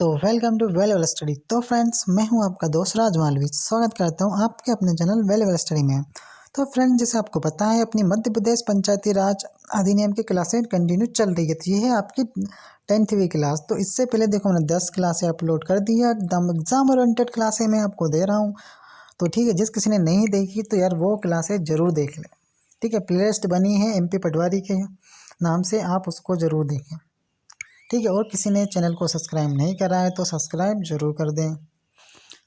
तो welcome to well well study. तो friends, मैं हूं आपका दोस्त राज मालवी। स्वागत करता हूं आपके अपने चैनल वेल वेल स्टडी में। तो फ्रेंड्स, जैसे आपको पता है, अपनी मध्य प्रदेश पंचायती राज अधिनियम की क्लासें कंटिन्यू चल रही है। तो ये है आपकी 10वीं क्लास। तो इससे पहले देखो, मैंने 10 क्लासें अपलोड कर दी है। एकदम एग्जाम ओरिएंटेड क्लासें मैं आपको दे रहा हूँ। तो ठीक है, जिस किसी ने नहीं देखी तो यार वो क्लासें ज़रूर देख लें। ठीक है, प्लेलिस्ट बनी है MP पटवारी के नाम से, आप उसको ज़रूर देखें। ठीक है, और किसी ने चैनल को सब्सक्राइब नहीं करा है तो सब्सक्राइब जरूर कर दें।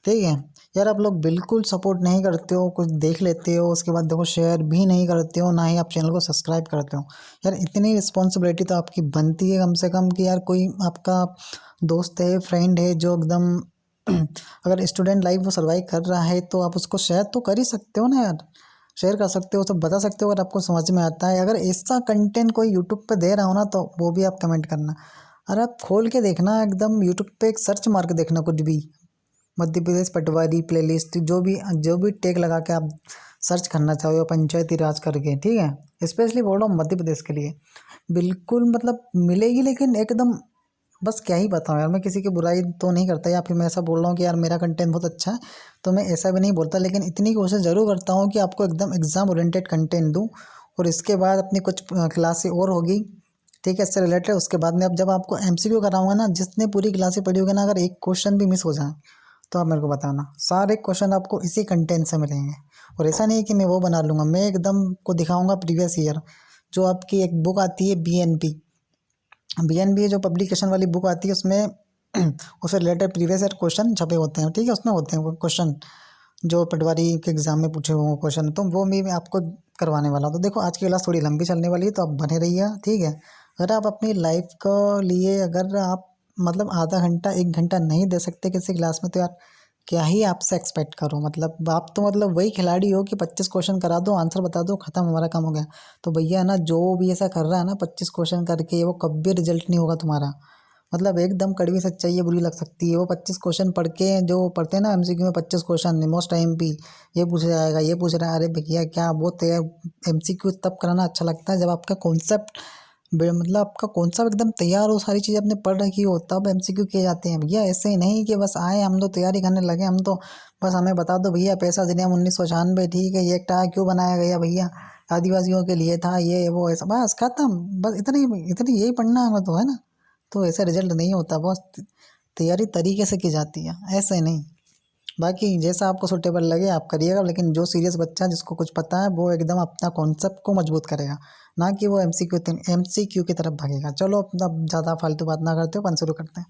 ठीक है यार, आप लोग बिल्कुल सपोर्ट नहीं करते हो, कुछ देख लेते हो उसके बाद देखो शेयर भी नहीं करते हो, ना ही आप चैनल को सब्सक्राइब करते हो। यार इतनी रिस्पॉन्सिबिलिटी तो आपकी बनती है कम से कम कि यार कोई आपका दोस्त है, फ्रेंड है जो एकदम अगर स्टूडेंट लाइफ वो सर्वाइव कर रहा है तो आप उसको शेयर तो कर ही सकते हो ना यार। शेयर कर सकते हो, सब बता सकते हो अगर आपको समझ में आता है। अगर ऐसा कंटेंट कोई यूट्यूब पे दे रहा हो ना तो वो भी आप कमेंट करना। अरे आप खोल के देखना, एकदम यूट्यूब पे एक सर्च मार के देखना, कुछ भी मध्य प्रदेश पटवारी प्लेलिस्ट, जो भी टैग लगा के आप सर्च करना चाहो या पंचायती राज करके, ठीक है। स्पेशली बोल रहा हूँ मध्य प्रदेश के लिए, बिल्कुल मतलब मिलेगी। लेकिन एकदम बस क्या ही बताऊँ यार, मैं किसी की बुराई तो नहीं करता या फिर मैं ऐसा बोल रहा हूँ कि यार मेरा कंटेंट बहुत अच्छा है, तो मैं ऐसा भी नहीं बोलता। लेकिन इतनी कोशिश ज़रूर करता हूँ कि आपको एकदम एग्ज़ाम ओरिएंटेड कंटेंट दूँ। और इसके बाद अपनी कुछ क्लासें और होगी, ठीक है, इससे रिलेटेड। उसके बाद में अब जब आपको MCQ कराऊंगा ना, जितने पूरी क्लासें पढ़ी होगी ना, अगर एक क्वेश्चन भी मिस हो जाए तो आप मेरे को बताना। सारे क्वेश्चन आपको इसी कंटेंट से मिलेंगे। और ऐसा नहीं है कि मैं वो बना लूँगा, मैं एकदम को दिखाऊंगा प्रीवियस ईयर। जो आपकी एक बुक आती है BNP जो पब्लिकेशन वाली बुक आती है, उसमें उससे रिलेटेड प्रीवियस ईयर क्वेश्चन छपे होते हैं। ठीक है, उसमें होते हैं क्वेश्चन जो पटवारी के एग्जाम में पूछे हुए क्वेश्चन, तो वो मैं आपको करवाने वाला हूँ। तो देखो, आज की क्लास थोड़ी लंबी चलने वाली है तो आप बने रहिए। ठीक है, अगर आप अपनी लाइफ को लिए अगर आप मतलब आधा घंटा 1 घंटा नहीं दे सकते किसी क्लास में, तो यार क्या ही आपसे एक्सपेक्ट करूँ। मतलब आप तो मतलब वही खिलाड़ी हो कि 25 क्वेश्चन करा दो, आंसर बता दो, खत्म, हमारा काम हो गया। तो भैया ना, जो भी ऐसा कर रहा है ना 25 क्वेश्चन करके, वो कभी रिजल्ट नहीं होगा तुम्हारा। मतलब एकदम कड़वी सच्चाई है, बुरी लग सकती है। वो 25 क्वेश्चन पढ़ के जो पढ़ते हैं ना MCQ में, 25 क्वेश्चन मोस्ट टाइम भी ये पूछा जाएगा, ये पूछ रहा है। अरे भैया क्या वो तैयार MCQ तब कराना अच्छा लगता है जब आपका कॉन्सेप्ट, मतलब आपका कॉन्सेप्ट एकदम तैयार हो, सारी चीज़ें आपने पढ़ रखी हो, तब MCQ किए जाते हैं भैया। ऐसे ही नहीं कि बस आए हम तो तैयारी करने लगे, हम तो बस हमें बता दो भैया पैसा अधिनियम 1996, ठीक है, ये एक्ट क्यों बनाया गया भैया, आदिवासियों के लिए था, ये वो ऐसा, बस खत्म। बस इतनी इतनी यही पढ़ना है हमें तो, है ना। तो ऐसा रिजल्ट नहीं होता, बहुत तैयारी तरीके से की जाती है, ऐसे नहीं। बाकी जैसा आपको सूटेबल लगे आप करिएगा, लेकिन जो सीरियस बच्चा जिसको कुछ पता है वो एकदम अपना कॉन्सेप्ट को मजबूत करेगा, ना कि वो MCQ की तरफ भागेगा। चलो अपना ज़्यादा फालतू बात ना करते हो, अपन शुरू करते हैं।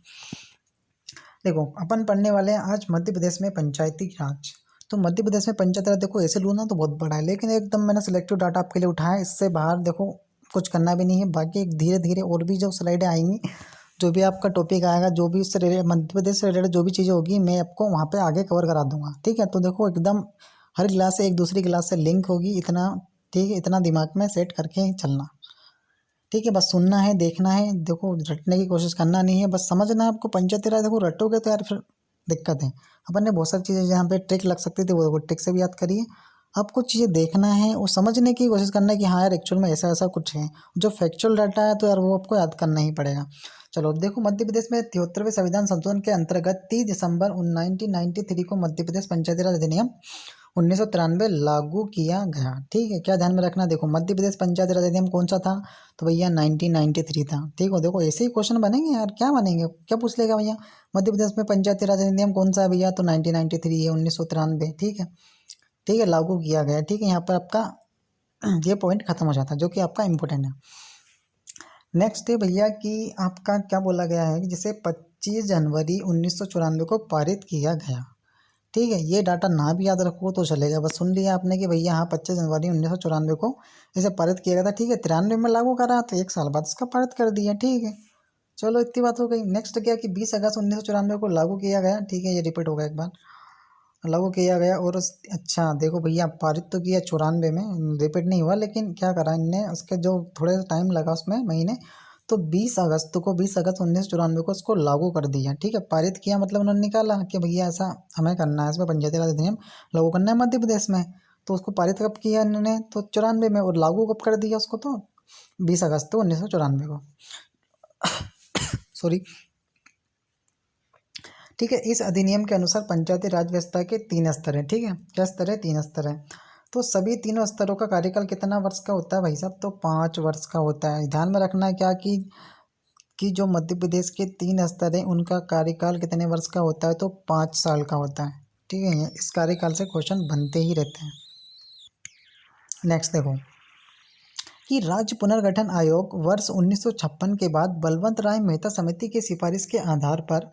देखो, अपन पढ़ने वाले हैं आज मध्य प्रदेश में पंचायती राज। तो मध्य प्रदेश में पंचायती राज, देखो ऐसे लूँ ना तो बहुत बड़ा है, लेकिन एकदम मैंने सिलेक्टिव डाटा आपके लिए उठाया। इससे बाहर देखो कुछ करना भी नहीं है। बाकी धीरे धीरे और भी जो स्लाइडें आएंगी, जो भी आपका टॉपिक आएगा, जो भी उससे रिलेटेड, मध्य प्रदेश से रिलेटेड जो भी चीज़ें होगी, मैं आपको वहाँ पे आगे कवर करा दूंगा। ठीक है, तो देखो एकदम हर क्लास से एक दूसरी क्लास से लिंक होगी, इतना ठीक है, इतना दिमाग में सेट करके ही चलना। ठीक है, बस सुनना है, देखना है, देखो रटने की कोशिश करना नहीं है, बस समझना है आपको। पंचायती राज देखो रटोगे तो यार फिर दिक्कत है। अपन ने बहुत सारी चीज़ें जहाँ पे ट्रिक लग सकती थी वो ट्रिक से भी याद करिए। आपको चीज़ें देखना है और समझने की कोशिश करना है कि हाँ यार एक्चुअल में ऐसा ऐसा कुछ है। जो फैक्चुअल डाटा है तो यार वो आपको याद करना ही पड़ेगा। चलो देखो, मध्य प्रदेश में 73वें संविधान संशोधन के अंतर्गत 30 दिसंबर 1993 को मध्य प्रदेश पंचायती राज अधिनियम 1993 लागू किया गया। ठीक है, क्या ध्यान में रखना, देखो मध्य प्रदेश पंचायत राज अधिनियम कौन सा था, तो भैया 1993 था। ठीक हो, देखो ऐसे ही क्वेश्चन बनेंगे यार, क्या बनेंगे, क्या पूछ लेगा भैया, मध्य प्रदेश में पंचायती राज अधिनियम कौन सा है भैया, तो 1993 है, 1993। ठीक है, ठीक है, लागू किया गया। ठीक है, यहाँ पर आपका ये पॉइंट खत्म हो जाता है, जो कि आपका इंपॉर्टेंट है। नेक्स्ट है भैया कि आपका क्या बोला गया है कि जिसे 25 जनवरी 1994 को पारित किया गया। ठीक है, ये डाटा ना भी याद रखो तो चलेगा, बस सुन लिया आपने कि भैया हाँ 25 जनवरी 1994 को इसे पारित किया गया था। ठीक है, 93 में लागू करा तो 1 साल बाद इसका पारित कर दिया। ठीक है, चलो इतनी बात हो गई। नेक्स्ट क्या कि 20 अगस्त 1994 को लागू किया गया। ठीक है, ये रिपीट होगा एक बार, लागू किया गया। और अच्छा देखो भैया, पारित तो किया 94 में, रिपीट नहीं हुआ, लेकिन क्या करा इनने, उसके जो थोड़े टाइम लगा उसमें, महीने, तो 20 अगस्त 1994 को इसको लागू कर दिया। ठीक है, पारित किया मतलब उन्होंने निकाला कि भैया ऐसा हमें करना है, इसमें पंचायती राज अधिनियम लागू करना है मध्य प्रदेश में। तो उसको पारित कब किया इन्होंने, तो 94 में, और लागू कब कर दिया उसको, तो 20 अगस्त 1994 को। सॉरी। ठीक है। इस अधिनियम के अनुसार पंचायती राज व्यवस्था के 3 स्तर हैं। ठीक है, क्या स्तर है? 3 स्तर है। तो सभी तीनों स्तरों का कार्यकाल कितना वर्ष का होता है भाई साहब? तो 5 वर्ष का होता है। ध्यान में रखना है क्या कि जो मध्य प्रदेश के 3 स्तर हैं उनका कार्यकाल कितने वर्ष का होता है? तो 5 साल का होता है। ठीक है, इस कार्यकाल से क्वेश्चन बनते ही रहते हैं। नेक्स्ट देखो कि राज्य पुनर्गठन आयोग वर्ष 1956 के बाद बलवंत राय मेहता समिति की सिफारिश के आधार पर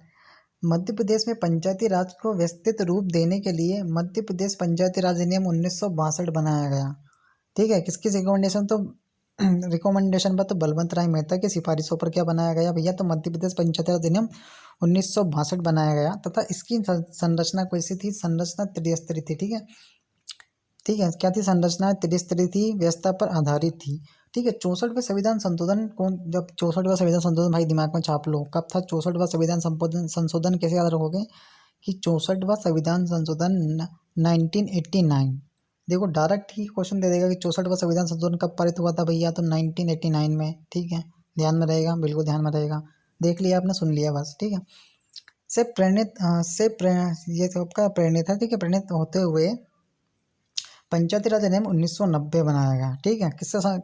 मध्य प्रदेश में पंचायती राज को व्यवस्थित रूप देने के लिए मध्य प्रदेश पंचायती राज अधिनियम 1962 बनाया गया। ठीक है, किसकी रिकमेंडेशन? तो रिकमेंडेशन पर तो बलवंत राय मेहता की सिफारिशों पर क्या बनाया गया भैया? तो मध्य प्रदेश पंचायती राज अधिनियम 1962 बनाया गया तथा इसकी संरचना कैसी थी? संरचना त्रिस्तरीय थी। ठीक है, ठीक है, क्या थी? संरचना त्रिस्तरीय थी, व्यवस्था पर आधारित थी। ठीक है, 64वें संविधान संशोधन कौन? जब 64वां संविधान संशोधन भाई दिमाग में छाप लो, कब था 64वां संविधान संशोधन? कैसे याद रखोगे कि 64वां संविधान संशोधन 1989। देखो डायरेक्ट ही क्वेश्चन दे देगा कि 64वां संविधान संशोधन कब पारित हुआ था भैया? तो 1989 में। ठीक है, ध्यान में रहेगा, बिल्कुल ध्यान में रहेगा। देख लिया आपने, सुन लिया बस। ठीक है, से प्रेरित ये सबका प्रेरित है। ठीक है, प्रेरित होते हुए पंचायती राज अधिनियम 1990 बनाया गया। ठीक है,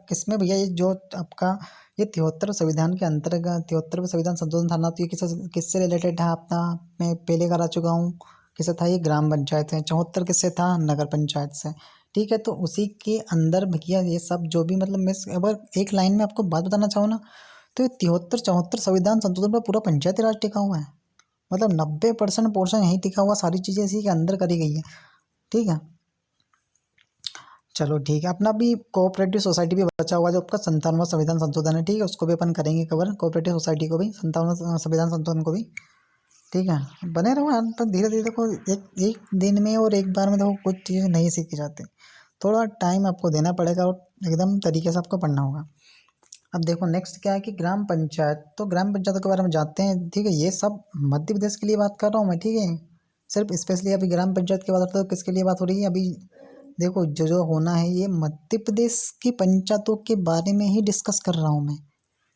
किसमें भैया? ये जो आपका ये 73 संविधान के अंतर्गत 73वें संविधान संशोधन था ना, तो ये किससे रिलेटेड है? अपना मैं पहले करा चुका हूँ। किससे था? ये ग्राम पंचायत है। 74 किससे था? नगर पंचायत से। ठीक है, तो उसी के अंदर भैया ये सब जो भी मतलब मैं अगर एक लाइन में आपको बात बताना चाहूँ ना, तो ये 73 74 संविधान संशोधन पर पूरा पंचायती राज टिका हुआ है। मतलब 90% पोर्शन यहीं टिका हुआ, सारी चीज़ें इसी के अंदर करी गई है। ठीक है, चलो ठीक है। अपना भी कोऑपरेटिव सोसाइटी भी बचा हुआ जो आपका 57वां संविधान संशोधन है। ठीक है, उसको भी अपन करेंगे कवर, कोऑपरेटिव सोसाइटी को भी, 57वां संविधान संशोधन को भी। ठीक है, बने रहो यार, पर धीरे धीरे देखो एक एक दिन में और एक बार में देखो कुछ चीज़ें नहीं सीखी जाती। थोड़ा टाइम आपको देना पड़ेगा और एकदम तरीके से आपको पढ़ना होगा। अब देखो नेक्स्ट क्या है कि ग्राम पंचायत। तो ग्राम पंचायतों के बारे में जानते हैं। ठीक है, ये सब मध्य प्रदेश के लिए बात कर रहा हूँ मैं। ठीक है, सिर्फ स्पेशली अभी ग्राम पंचायत की बात करते हो, किसके लिए बात हो रही है अभी? देखो जो जो होना है ये मध्य प्रदेश की पंचायतों के बारे में ही डिस्कस कर रहा हूँ मैं।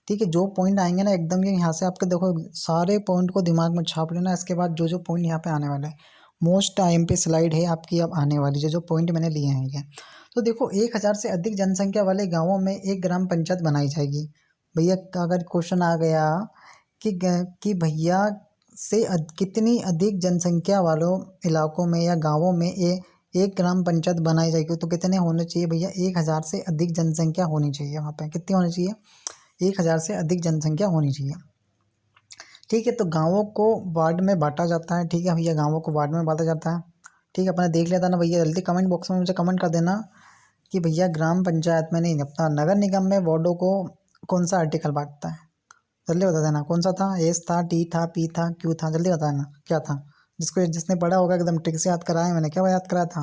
ठीक है, जो पॉइंट आएंगे ना एकदम ये यहाँ से आपके देखो सारे पॉइंट को दिमाग में छाप लेना। इसके बाद जो जो पॉइंट यहाँ पे आने वाले हैं, मोस्ट टाइम पे स्लाइड है आपकी अब आने वाली, जो जो पॉइंट मैंने लिए हैं ये। तो देखो 1000 से अधिक जनसंख्या वाले गाँवों में एक ग्राम पंचायत बनाई जाएगी। भैया अगर क्वेश्चन आ गया कि भैया से कितनी अधिक जनसंख्या वालों इलाकों में या गाँवों में एक ग्राम पंचायत बनाई जाएगी, तो कितने होने चाहिए भैया? 1000 से अधिक जनसंख्या होनी चाहिए। वहाँ पे कितनी होनी चाहिए? 1000 से अधिक जनसंख्या होनी चाहिए। ठीक है, तो गाँवों को वार्ड में बांटा जाता है। ठीक है भैया, गाँवों को वार्ड में बांटा जाता है। ठीक है, अपने देख लेता ना भैया, जल्दी कमेंट बॉक्स में मुझे कमेंट कर देना कि भैया ग्राम पंचायत में नहीं, अपना नगर निगम में वार्डों को कौन सा आर्टिकल बांटता है? जल्दी बता देना कौन सा था? एस था, टी था, पी था, क्यू था? जल्दी बता देना क्या था। जिसने पढ़ा होगा एकदम ट्रिक से याद कराया मैंने। क्या याद कराया था?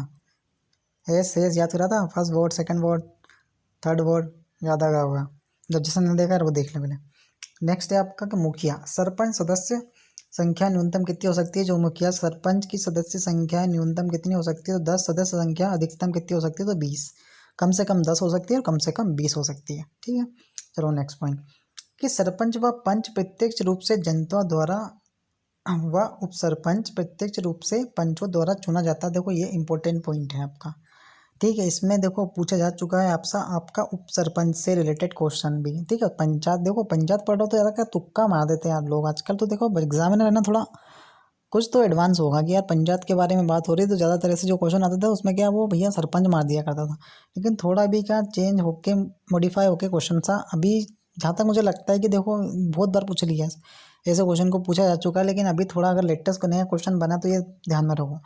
एस याद करा था, first word, second word, third word याद आ गया होगा। जब जिसने नहीं देखा है वो देख ले पहले। नेक्स्ट है आपका कि मुखिया सरपंच सदस्य संख्या न्यूनतम कितनी हो सकती है? जो मुखिया सरपंच की सदस्य संख्या न्यूनतम कितनी हो सकती है? तो 10 सदस्य संख्या अधिकतम कितनी हो सकती है? तो 20। कम से कम 10 हो सकती है और कम से कम 20 हो सकती है। ठीक है, चलो नेक्स्ट पॉइंट कि सरपंच व पंच प्रत्यक्ष रूप से जनता द्वारा व उपसरपंच प्रत्यक्ष रूप से पंचों द्वारा चुना जाता है। देखो ये इंपॉर्टेंट पॉइंट है आपका। ठीक है, इसमें देखो पूछा जा चुका है आपका उप सरपंच से रिलेटेड क्वेश्चन भी। ठीक है, पंचायत देखो, पंचायत पढ़ रहे हो तो ज़्यादा क्या तुक्का मार देते हैं आप लोग आजकल। तो देखो एग्जामिनर है ना, थोड़ा कुछ तो एडवांस होगा कि यार पंचायत के बारे में बात हो रही है, तो ज़्यादा तरह से जो क्वेश्चन आता था उसमें क्या वो भैया सरपंच मार दिया करता था। लेकिन थोड़ा भी क्या चेंज होके मॉडिफाई होके क्वेश्चन सा अभी, जहाँ तक मुझे लगता है कि देखो बहुत बार पूछ लिया ऐसे क्वेश्चन को पूछा जा चुका है, लेकिन अभी थोड़ा अगर लेटेस्ट नया क्वेश्चन बना तो ये ध्यान में रखो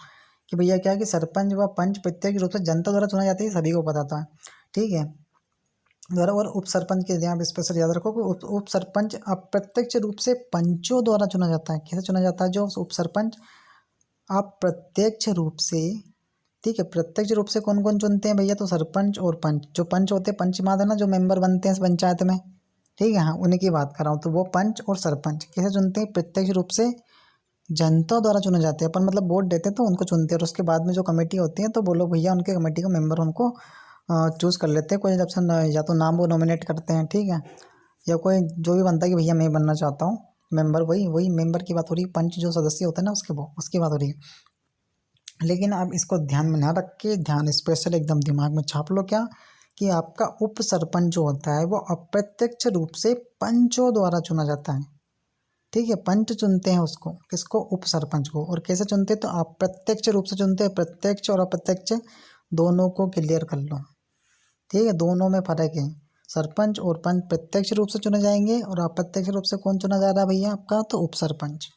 कि भैया क्या कि सरपंच व पंच प्रत्येक रूप से जनता द्वारा चुना जाता है, सभी को पता था। ठीक है, द्वारा और उप सरपंच के यहाँ स्पेशल याद रखो कि उप सरपंच अप्रत्यक्ष रूप से पंचों द्वारा चुना जाता है। कैसे चुना जाता है? जो उप सरपंच अप्रत्यक्ष रूप से, ठीक है, प्रत्यक्ष रूप से कौन कौन चुनते हैं भैया? तो सरपंच और पंच। जो पंच होते हैं, पंच माद है ना, जो मेंबर बनते हैं इस पंचायत में। ठीक है, हाँ उन्हीं की बात कर रहा हूँ। तो वो पंच और सरपंच कैसे चुनते हैं? प्रत्यक्ष रूप से जनता द्वारा चुने जाते हैं। अपन मतलब वोट देते हैं तो उनको चुनते हैं, और उसके बाद में जो कमेटी होती है तो वो लोग भैया उनके कमेटी का मेंबर उनको चूज़ कर लेते हैं। कोई ऑप्शन या तो नाम वो नॉमिनेट करते हैं, ठीक है, या कोई जो भी बनता है कि भैया मैं बनना चाहता हूँ, मेंबर, वही वही मेंबर की बात हो रही है, पंच जो सदस्य होता है ना उसकी बात हो रही है। लेकिन अब इसको ध्यान में ना रख के, ध्यान स्पेशल एकदम दिमाग में छाप लो क्या, कि आपका उप सरपंच जो होता है वो अप्रत्यक्ष रूप से पंचों द्वारा चुना जाता है। ठीक है, पंच चुनते हैं उसको, किसको, उप सरपंच को। और कैसे चुनते हैं, तो अप्रत्यक्ष रूप से चुनते हैं। प्रत्यक्ष और अप्रत्यक्ष दोनों को क्लियर कर लो। ठीक है, दोनों में फर्क है। सरपंच और पंच प्रत्यक्ष रूप से चुने जाएंगे, और अप्रत्यक्ष रूप से कौन चुना जा रहा है भैया आपका, तो उप सरपंच।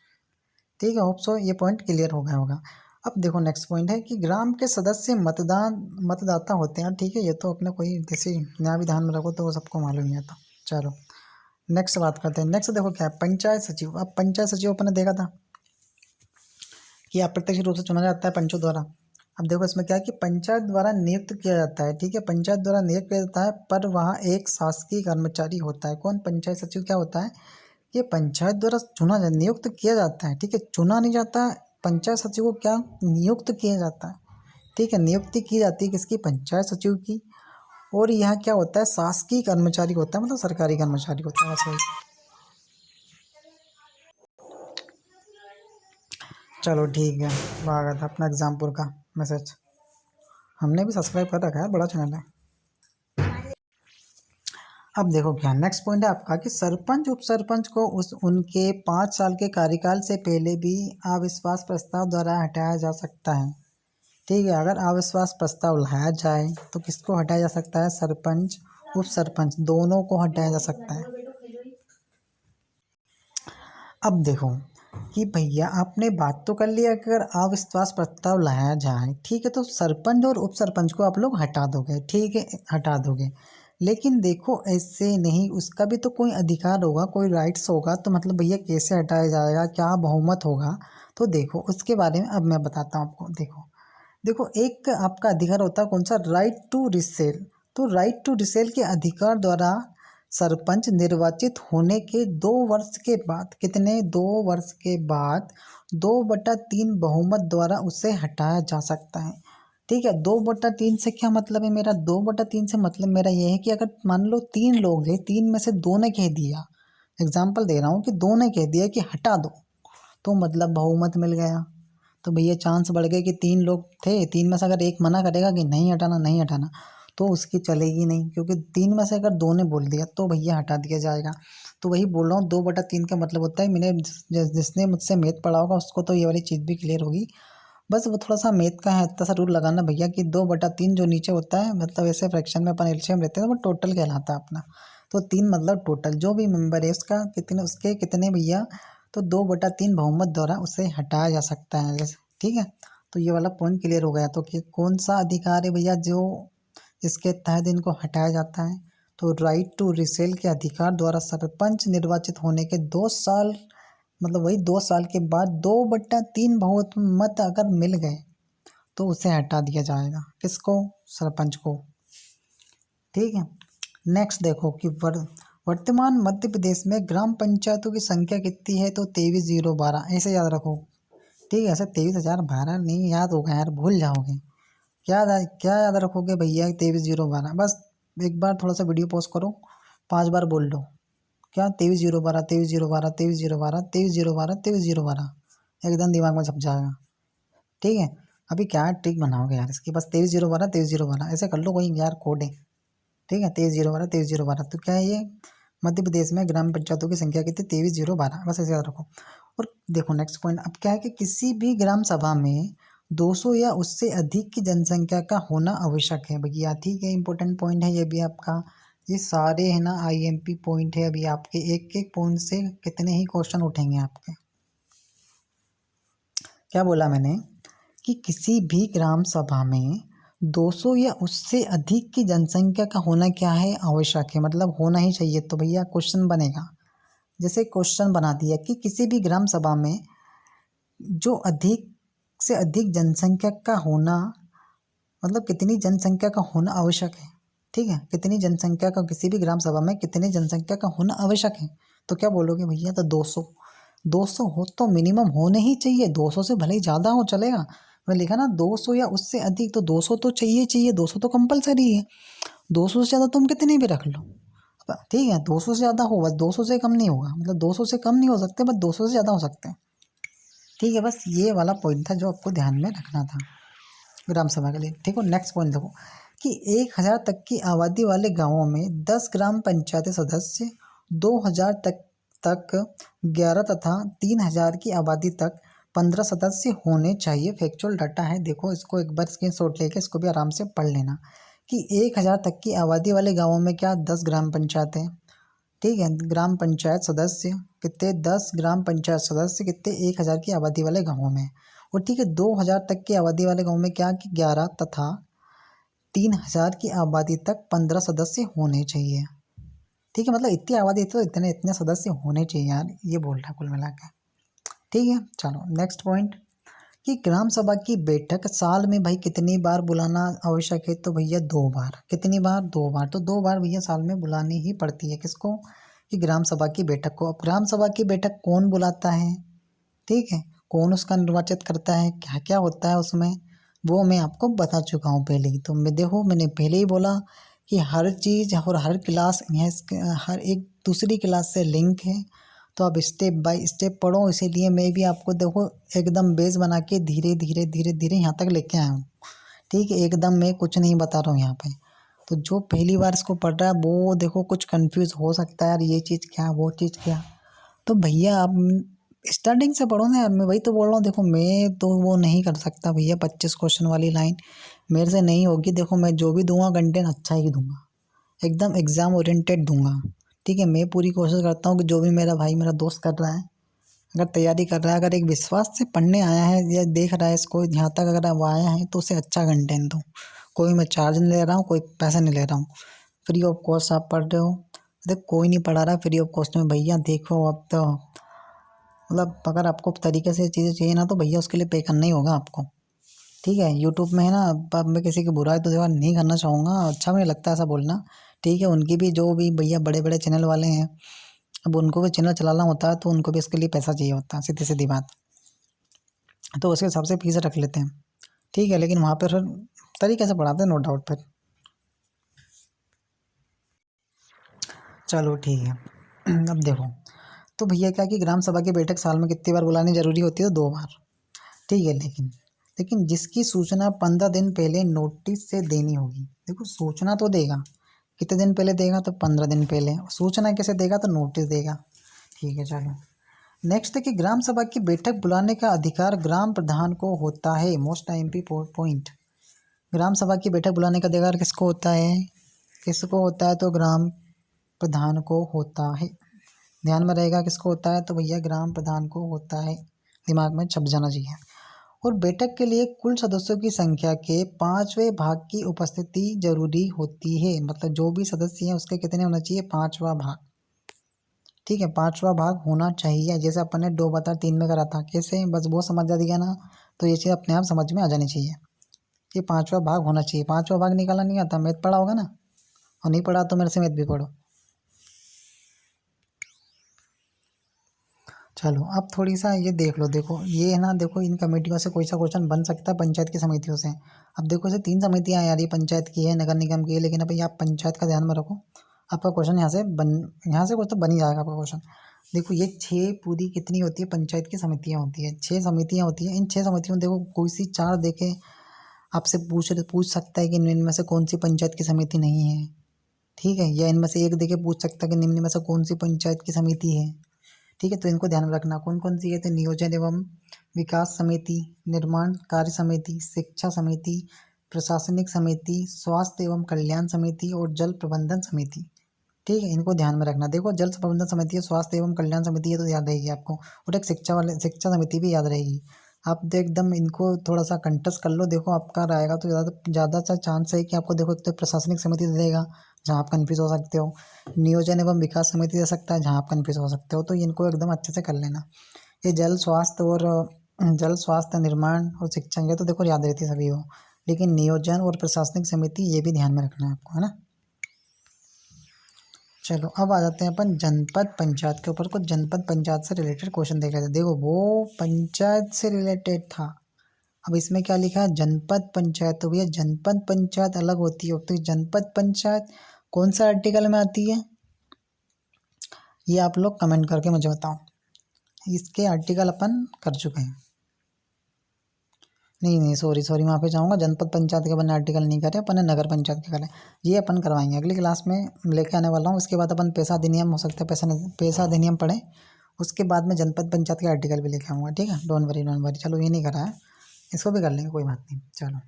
ठीक है, होप सो ये पॉइंट क्लियर हो गया होगा। अब देखो नेक्स्ट पॉइंट है कि ग्राम के सदस्य मतदाता होते हैं। ठीक है, ये तो अपने कोई जैसे नया भी ध्यान में रखो तो वो सबको मालूम ही है। तो चलो नेक्स्ट बात करते हैं। नेक्स्ट देखो क्या है, पंचायत सचिव। अब पंचायत सचिव अपने देखा था कि अप्रत्यक्ष रूप से चुना जाता है पंचों द्वारा। अब देखो इसमें क्या है कि पंचायत द्वारा नियुक्त किया जाता है। ठीक है, पंचायत द्वारा नियुक्त किया जाता है, पर वहाँ एक शासकीय कर्मचारी होता है। कौन, पंचायत सचिव क्या होता है, ये पंचायत द्वारा नियुक्त किया जाता है। ठीक है, चुना नहीं जाता, पंचायत सचिव को क्या नियुक्त किया जाता है। ठीक है, नियुक्ति की जाती है किसकी, पंचायत सचिव की। और यहाँ क्या होता है, शासकीय कर्मचारी होता है, मतलब सरकारी कर्मचारी होता है वैसे। चलो ठीक है, आ गया था अपना एग्जामपुर का मैसेज। हमने भी सब्सक्राइब कर रखा है, बड़ा चैनल है। अब देखो क्या नेक्स्ट पॉइंट है आपका, कि सरपंच उप सरपंच को उनके 5 साल के कार्यकाल से पहले भी अविश्वास प्रस्ताव द्वारा हटाया जा सकता है। ठीक है, अगर अविश्वास प्रस्ताव लाया जाए तो किसको हटाया जा सकता है, सरपंच उप सरपंच दोनों को हटाया जा सकता है। अब देखो कि भैया आपने बात तो कर लिया कि अगर अविश्वास प्रस्ताव लाया जाए, ठीक है, तो सरपंच और उप सरपंच को आप लोग हटा दोगे। ठीक है, हटा दोगे, लेकिन देखो ऐसे नहीं, उसका भी तो कोई अधिकार होगा, कोई राइट्स होगा। तो मतलब भैया कैसे हटाया जाएगा, क्या बहुमत होगा, तो देखो उसके बारे में अब मैं बताता हूँ आपको। देखो देखो एक आपका अधिकार होता है कौन सा, राइट टू रिसेल। तो राइट टू रिसेल के अधिकार द्वारा सरपंच निर्वाचित होने के 2 वर्ष के बाद, कितने, 2 वर्ष के बाद 2/3 बहुमत द्वारा उसे हटाया जा सकता है। ठीक है, 2/3 से क्या मतलब है मेरा, 2/3 से मतलब मेरा ये है कि अगर मान लो 3 लोग हैं, 3 में से 2 ने कह दिया, एग्जाम्पल दे रहा हूँ कि 2 ने कह दिया कि हटा दो, तो मतलब बहुमत मिल गया। तो भैया चांस बढ़ गए कि 3 लोग थे, 3 में से अगर एक मना करेगा कि नहीं हटाना नहीं हटाना, तो उसकी चलेगी नहीं, क्योंकि 3 में से अगर 2 ने बोल दिया तो भैया हटा दिया जाएगा। तो वही बोल रहा हूँ, 2/3 का मतलब होता है, मैंने जिसने मुझसे मैथ पढ़ा होगा उसको तो ये वाली चीज़ भी क्लियर होगी। बस वो थोड़ा सा मैथ का है, इतना सा रूल लगाना भैया कि 2/3 जो नीचे होता है, मतलब ऐसे फ्रैक्शन में अपन एलसीएम लेते हैं तो वो टोटल कहलाता है अपना। तो 3 मतलब टोटल, जो भी मेंबर है उसका कितने, उसके कितने भैया, तो 2/3 बहुमत द्वारा उसे हटाया जा सकता है जैसे। ठीक है, तो ये वाला पॉइंट क्लियर हो गया। तो कि कौन सा अधिकार है भैया जो इसके तहत इनको हटाया जाता है, तो राइट टू रिसेल के अधिकार द्वारा सरपंच निर्वाचित होने के 2 साल, मतलब वही 2 साल के बाद 2/3 बहुमत अगर मिल गए तो उसे हटा दिया जाएगा, किसको, सरपंच को। ठीक है, नेक्स्ट देखो कि वर्तमान मध्य प्रदेश में ग्राम पंचायतों की संख्या कितनी है, तो 23,012, ऐसे याद रखो। ठीक है, ऐसे 23,012 नहीं याद होगा यार, भूल जाओगे। क्या याद रखोगे भैया, 23,012 बस। एक बार थोड़ा सा वीडियो पॉज करो, 5 बार बोल लो क्या, 23,012 23,012 23,012 23,012 23,012, एकदम दिमाग में छप जाएगा। ठीक है, अभी क्या ट्रिक बनाओगे यार इसकी, बस 23,012 23,012 ऐसे कर लो, कोई यार कोड है। ठीक है, 23,012 23,012, तो क्या है ये, मध्य प्रदेश में ग्राम पंचायतों की संख्या कितनी, 23,012, बस ऐसे याद रखो। और देखो नेक्स्ट पॉइंट अब क्या है कि किसी भी ग्राम सभा में 200 या उससे अधिक की जनसंख्या का होना आवश्यक है भैया। ठीक है, इंपॉर्टेंट पॉइंट है ये भी आपका। ये सारे है ना आईएमपी पॉइंट है, अभी आपके एक एक पॉइंट से कितने ही क्वेश्चन उठेंगे आपके। क्या बोला मैंने, कि किसी भी ग्राम सभा में 200 या उससे अधिक की जनसंख्या का होना क्या है, आवश्यक है, मतलब होना ही चाहिए। तो भैया क्वेश्चन बनेगा, जैसे क्वेश्चन बना दिया कि किसी भी ग्राम सभा में जो अधिक से अधिक जनसंख्या का होना, मतलब कितनी जनसंख्या का होना आवश्यक है। ठीक है, कितनी जनसंख्या का, किसी भी ग्राम सभा में कितनी जनसंख्या का होना आवश्यक है, तो क्या बोलोगे भैया, तो 200। 200 हो तो मिनिमम होने ही चाहिए, 200 से भले ही ज़्यादा हो चलेगा। मैंने लिखा ना 200 या उससे अधिक, तो 200 तो चाहिए चाहिए, 200 तो कंपलसरी है। 200 से ज़्यादा तुम कितने भी रख लो, ठीक है, 200 से ज़्यादा हो, बस 200 से कम नहीं होगा, मतलब 200 से कम नहीं हो सकते, बस 200 से ज़्यादा हो सकते हैं। ठीक है, बस ये वाला पॉइंट था जो आपको ध्यान में रखना था ग्राम सभा के लिए। ठीक है, नेक्स्ट पॉइंट देखो कि 1000 तक की आबादी वाले गांवों में 10 ग्राम पंचायत सदस्य, 2000 तक 11 तथा 3000 की आबादी तक 15 सदस्य होने चाहिए। फैक्चुअल डाटा है, देखो इसको एक बार स्क्रीनशॉट लेके इसको भी आराम से पढ़ लेना कि 1000 तक की आबादी वाले गाँवों में क्या 10 ग्राम पंचायत है। ठीक है, ग्राम पंचायत सदस्य कितने, 10 ग्राम पंचायत सदस्य कितने, 1000 की आबादी वाले गाँवों में। और ठीक है, 2000 तक की आबादी वाले गाँव में क्या कि 11 तथा 3000 की आबादी तक 15 सदस्य होने चाहिए। ठीक है, मतलब इतनी आबादी तो इतने इतने सदस्य होने चाहिए यार, ये बोल रहा है कुल मिला के। ठीक है, चलो नेक्स्ट पॉइंट कि ग्राम सभा की बैठक साल में भाई कितनी बार बुलाना आवश्यक है, तो भैया 2 बार। कितनी बार, 2 बार। तो 2 बार भैया साल में बुलानी ही पड़ती है, किसको, कि ग्राम सभा की बैठक को। अब ग्राम सभा की बैठक कौन बुलाता है, ठीक है, कौन उसका निर्वाचित करता है, क्या क्या होता है उसमें, वो मैं आपको बता चुका हूँ पहले ही। तो मैं देखो मैंने पहले ही बोला कि हर चीज़ और हर क्लास हर एक दूसरी क्लास से लिंक है, तो आप स्टेप बाय स्टेप पढ़ो। इसीलिए मैं भी आपको देखो एकदम बेस बना के धीरे धीरे धीरे धीरे यहाँ तक लेके आया हूँ। ठीक है, एकदम मैं कुछ नहीं बता रहा हूँ यहाँ पे। तो जो पहली बार इसको पढ़ रहा है वो देखो कुछ कंफ्यूज हो सकता है यार, ये चीज़ क्या वो चीज़ क्या। तो भैया आप स्टार्टिंग से पढ़ो ना यार, मैं वही तो बोल रहा हूँ। देखो मैं तो वो नहीं कर सकता भैया, 25 क्वेश्चन वाली लाइन मेरे से नहीं होगी। देखो मैं जो भी दूंगा कंटेंट अच्छा ही दूंगा, एकदम एग्ज़ाम ओरिएंटेड दूंगा। ठीक है, मैं पूरी कोशिश करता हूँ कि जो भी मेरा भाई मेरा दोस्त कर रहा है, अगर तैयारी कर रहा है, अगर एक विश्वास से पढ़ने आया है या देख रहा है इसको यहाँ तक अगर वो आया है, तो उसे अच्छा कंटेंट दूँ। कोई मैं चार्ज नहीं ले रहा हूँ, कोई पैसा नहीं ले रहा हूँ, फ्री ऑफ कॉस्ट आप पढ़ रहे हो। देख कोई नहीं पढ़ा रहा फ्री ऑफ कॉस्ट में भैया, देखो अब तो मतलब अगर आपको तरीके से चीज़ें चाहिए ना, तो भैया उसके लिए पे करना ही होगा आपको। ठीक है, यूट्यूब में है ना, अब मैं किसी की बुराई तो देखो नहीं करना चाहूँगा, अच्छा भी नहीं लगता ऐसा बोलना। ठीक है, उनकी भी जो भी भैया बड़े बड़े चैनल वाले हैं, अब उनको भी चैनल चलाना होता है, तो उनको भी इसके लिए पैसा चाहिए होता है, सीधी सीधी बात। तो उसके हिसाब से फीस रख लेते हैं। ठीक है, लेकिन वहाँ पर फिर तरीके से पढ़ाते हैं, नो डाउट। फिर चलो ठीक है। अब देखो, तो भैया क्या कि ग्राम सभा की बैठक साल में कितनी बार बुलानी जरूरी होती है, तो 2 बार। ठीक है, लेकिन लेकिन जिसकी सूचना 15 दिन पहले नोटिस से देनी होगी। देखो सूचना तो देगा, कितने दिन पहले देगा, तो 15 दिन पहले। सूचना कैसे देगा, तो नोटिस देगा। ठीक है, चलो नेक्स्ट है कि ग्राम सभा की बैठक बुलाने का अधिकार ग्राम प्रधान को होता है। मोस्ट आईएमपी पॉइंट, ग्राम सभा की बैठक बुलाने का अधिकार किसको होता है, किसको होता है, तो ग्राम प्रधान को होता है। ध्यान में रहेगा किसको होता है, तो भैया ग्राम प्रधान को होता है, दिमाग में छप जाना चाहिए। और बैठक के लिए कुल सदस्यों की संख्या के 5वें भाग की उपस्थिति जरूरी होती है। मतलब जो भी सदस्य हैं उसके कितने होना चाहिए, 5वां भाग। ठीक है, 5वां भाग होना चाहिए। जैसे अपन ने 2/3 में करा था, कैसे, बस वो समझ जा दिया ना, तो ये चीज़ अपने आप समझ में आ जानी चाहिए कि 5वां भाग होना चाहिए। 5वां भाग निकालना नहीं आता, मैथ पढ़ा होगा ना, और नहीं पढ़ा तो मेरे से मैथ भी पढ़ो। चलो अब थोड़ी सा ये देख लो, देखो ये है ना, देखो इन कमेटियों से कोई सा क्वेश्चन बन सकता है, पंचायत की समितियों से। अब देखो इसे 3 समितियाँ हैं यार, ये पंचायत की है, नगर निगम की है, लेकिन अब ये आप पंचायत का ध्यान में रखो। आपका क्वेश्चन यहाँ से कुछ तो बन ही जाएगा आपका क्वेश्चन। देखो ये 6 पूरी कितनी होती है, पंचायत की समितियाँ होती है, 6 समितियाँ होती है। इन 6 समितियों में देखो कोई सी 4 देखे आपसे पूछ सकता है कि इनमें से कौन सी पंचायत की समिति नहीं है। ठीक है, या इनमें से एक देखे पूछ सकता है कि निम्न में से कौन सी पंचायत की समिति है। ठीक है, तो इनको ध्यान में रखना कौन कौन सी है, तो नियोजन एवं विकास समिति, निर्माण कार्य समिति, शिक्षा समिति, प्रशासनिक समिति, स्वास्थ्य एवं कल्याण समिति और जल प्रबंधन समिति। ठीक है, इनको ध्यान में रखना। देखो जल प्रबंधन समिति है, स्वास्थ्य एवं कल्याण समिति है, तो याद रहेगी आपको। और एक शिक्षा समिति भी याद रहेगी। आप तो एकदम इनको थोड़ा सा कंटस्ट कर लो, देखो आपका रहेगा तो ज़्यादा सा चांस है कि आपको देखो एक तो प्रशासनिक समिति दे देगा, जहाँ आप कन्फ्यूज हो सकते हो। नियोजन एवं विकास समिति दे सकता है, जहाँ आप कन्फ्यूज हो सकते हो। तो इनको एकदम अच्छे से कर लेना। ये जल स्वास्थ्य निर्माण और शिक्षा, ये तो देखो याद रहती है सभी को, लेकिन नियोजन और प्रशासनिक समिति ये भी ध्यान में रखना है आपको, है ना। चलो अब आ जाते हैं अपन जनपद पंचायत के ऊपर। कुछ जनपद पंचायत से रिलेटेड क्वेश्चन देख रहे थे। देखो वो पंचायत से रिलेटेड था, अब इसमें क्या लिखा है, जनपद पंचायत। तो भैया जनपद पंचायत अलग होती है। तो जनपद पंचायत कौन सा आर्टिकल में आती है, ये आप लोग कमेंट करके मुझे बताओ। इसके आर्टिकल अपन कर चुके हैं। नहीं सॉरी वहाँ पे जाऊँगा। जनपद पंचायत के अपन आर्टिकल नहीं करे, अपन ने नगर पंचायत के करे। ये अपन करवाएंगे अगली क्लास में, लेके आने वाला हूँ। उसके बाद अपन पैसा अधिनियम हो सकता है, पैसा अधिनियम पढ़ें। उसके बाद में जनपद पंचायत के आर्टिकल भी लेके आऊँगा, ठीक है। Don't worry. चलो ये नहीं करा है, इसको भी कर लेंगे, कोई बात नहीं। चलो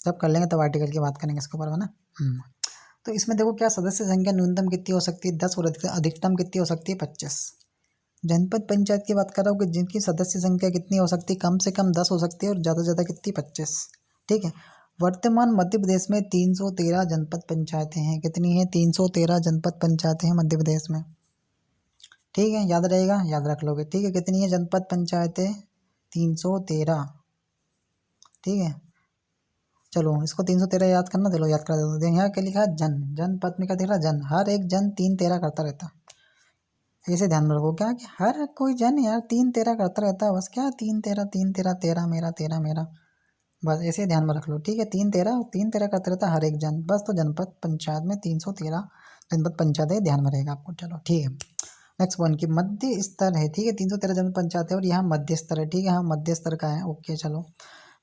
जब कर लेंगे तब आर्टिकल की बात करेंगे इसके ऊपर, है ना। तो इसमें देखो क्या, सदस्य संख्या न्यूनतम कितनी हो सकती है 10 और अधिकतम कितनी हो सकती है 25। जनपद पंचायत की बात कर रहा हूँ कि जिनकी सदस्य संख्या कितनी हो सकती है, कम से कम 10 हो सकती है और ज़्यादा से ज़्यादा कितनी 25, ठीक है। वर्तमान मध्य प्रदेश में 313 जनपद पंचायतें हैं। कितनी है? 313 जनपद पंचायतें हैं मध्य प्रदेश में, ठीक है। याद रहेगा, याद रख लोगे, ठीक है। कितनी है जनपद पंचायतें? 313, ठीक है। चलो इसको 313 याद करना, चलो याद करा देते हैं। यहाँ क्या लिखा है? जन, जनपद में क्या दिख रहा है? जन। हर एक जन 313 करता रहता, ऐसे ध्यान में रखो। क्या कि हर कोई जन यार 313 करता रहता है, बस। क्या 313 तेरा मेरा तेरा मेरा, बस ऐसे ध्यान में रख लो, ठीक है। 313 करता रहता है हर एक जन, बस। तो जनपद पंचायत में 313 जनपद पंचायत है, ध्यान में रहेगा आपको। चलो ठीक है। नेक्स्ट पॉइंट की मध्य स्तर है, ठीक है। 313 जनपद पंचायत है और यहाँ मध्य स्तर है, ठीक है। हाँ मध्य स्तर का है, ओके। चलो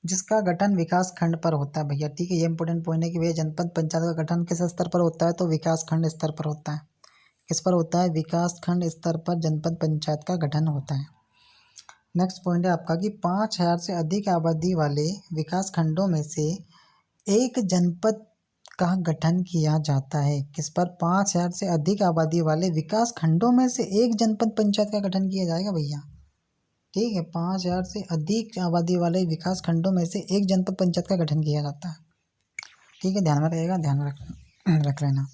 जिसका गठन विकास खंड पर होता है भैया, ठीक है। ये इंपॉर्टेंट पॉइंट है कि भैया जनपद पंचायत का गठन किस स्तर पर होता है? तो विकास खंड स्तर पर होता है। किस पर होता है? विकास खंड स्तर पर जनपद पंचायत का गठन होता है। नेक्स्ट पॉइंट है आपका कि 5,000 से अधिक आबादी वाले विकास खंडों में से एक जनपद का गठन किया जाता है। किस पर? 5,000 से अधिक आबादी वाले विकास खंडों में से एक जनपद पंचायत का गठन किया जाएगा भैया, ठीक है। 5,000 से अधिक आबादी वाले विकास खंडों में से एक जनपद पंचायत का गठन किया जाता है, ठीक है। ध्यान में रहेगा, ध्यान में रख लेना।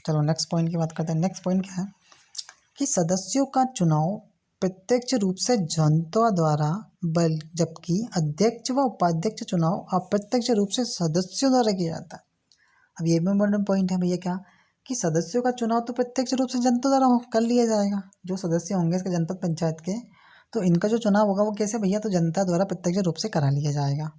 चलो नेक्स्ट पॉइंट की बात करते हैं। नेक्स्ट पॉइंट क्या है कि सदस्यों का चुनाव प्रत्यक्ष रूप से जनता द्वारा, बल जबकि अध्यक्ष व उपाध्यक्ष चुनाव अप्रत्यक्ष रूप से सदस्यों द्वारा किया जाता है। अब ये भी इम्पोर्टेंट पॉइंट है भैया, क्या कि सदस्यों का चुनाव तो प्रत्यक्ष रूप से जनता द्वारा कर लिया जाएगा। जो सदस्य होंगे इसके जनपद पंचायत के, तो इनका जो चुनाव होगा वो कैसे भैया? तो जनता द्वारा प्रत्यक्ष रूप से करा लिया जाएगा,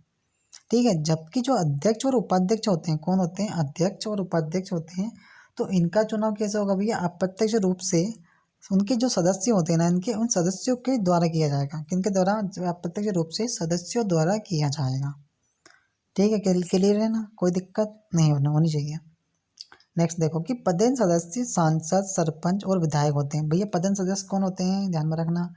ठीक है। जबकि जो अध्यक्ष और उपाध्यक्ष होते हैं, कौन होते हैं? अध्यक्ष और उपाध्यक्ष होते हैं। तो इनका चुनाव कैसे होगा भैया? अप्रत्यक्ष रूप से उनके जो सदस्य होते हैं ना, इनके उन सदस्यों के द्वारा किया जाएगा। किनके द्वारा? अप्रत्यक्ष रूप से सदस्यों द्वारा किया जाएगा, ठीक है। क्लियर है ना, कोई दिक्कत नहीं होनी चाहिए। नेक्स्ट देखो कि पदेन सदस्य सांसद, सरपंच और विधायक होते हैं। भैया पदेन सदस्य कौन होते हैं? ध्यान में रखना।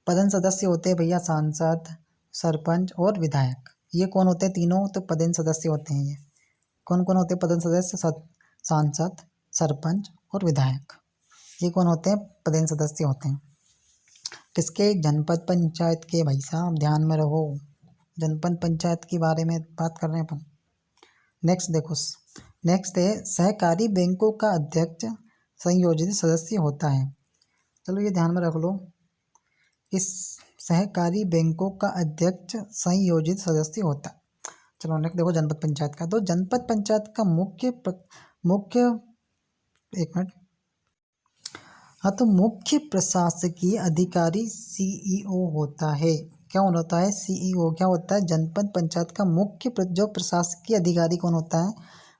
पदेन सदस्य होते हैं भैया सांसद, सरपंच और विधायक। ये कौन होते हैं? तीनों तो पदेन सदस्य होते हैं। ये कौन कौन होते हैं पदेन सदस्य? सांसद, सरपंच और विधायक। ये कौन होते हैं? पदेन सदस्य होते हैं। किसके? जनपद पंचायत के, भाई साहब ध्यान में रहो। जनपद पंचायत के बारे में बात कर रहे हैं अपन। नेक्स्ट देखो, नेक्स्ट है सहकारी बैंकों का अध्यक्ष संयोजित सदस्य होता है। चलो ये ध्यान में रख लो, इस सहकारी बैंकों का अध्यक्ष संयोजित सदस्य होता है। चलो नेक्स्ट देखो जनपद पंचायत का। तो जनपद पंचायत का मुख्य एक मिनट, हाँ, तो मुख्य प्रशासकीय अधिकारी सीईओ होता है। क्या होता है? सीईओ। क्या होता है? जनपद पंचायत का मुख्य जो प्रशासकीय अधिकारी कौन होता है?